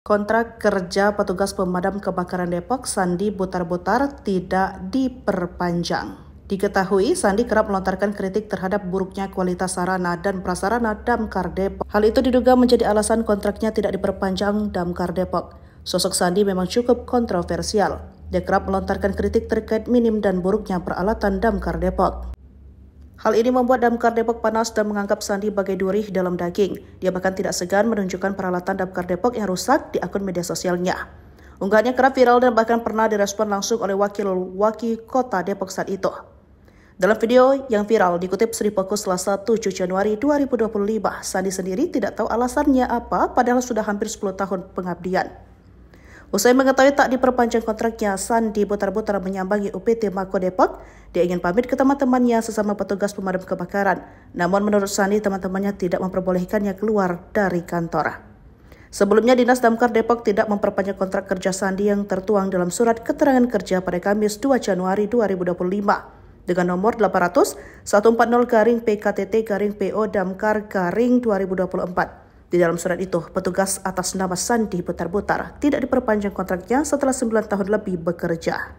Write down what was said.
Kontrak kerja petugas pemadam kebakaran Depok Sandi Butar-Butar tidak diperpanjang. Diketahui, Sandi kerap melontarkan kritik terhadap buruknya kualitas sarana dan prasarana Damkar Depok. Hal itu diduga menjadi alasan kontraknya tidak diperpanjang Damkar Depok. Sosok Sandi memang cukup kontroversial. Dia kerap melontarkan kritik terkait minim dan buruknya peralatan Damkar Depok. Hal ini membuat Damkar Depok panas dan menganggap Sandi bagai duri dalam daging. Dia bahkan tidak segan menunjukkan peralatan Damkar Depok yang rusak di akun media sosialnya. Unggahannya kerap viral dan bahkan pernah direspon langsung oleh Wakil Kota Depok saat itu. Dalam video yang viral dikutip Sri Pokus Selasa 7 Januari 2025, Sandi sendiri tidak tahu alasannya apa padahal sudah hampir 10 tahun pengabdian. Usai mengetahui tak diperpanjang kontraknya, Sandi Butar-Butar menyambangi UPT Mako Depok. Dia ingin pamit ke teman-temannya sesama petugas pemadam kebakaran. Namun menurut Sandi, teman-temannya tidak memperbolehkannya keluar dari kantor. Sebelumnya, Dinas Damkar Depok tidak memperpanjang kontrak kerja Sandi yang tertuang dalam surat keterangan kerja pada Kamis 2 Januari 2025 dengan nomor 800-140-PKTT-PO Damkar 2024. Di dalam surat itu, petugas atas nama Sandi Butar-Butar tidak diperpanjang kontraknya setelah 9 tahun lebih bekerja.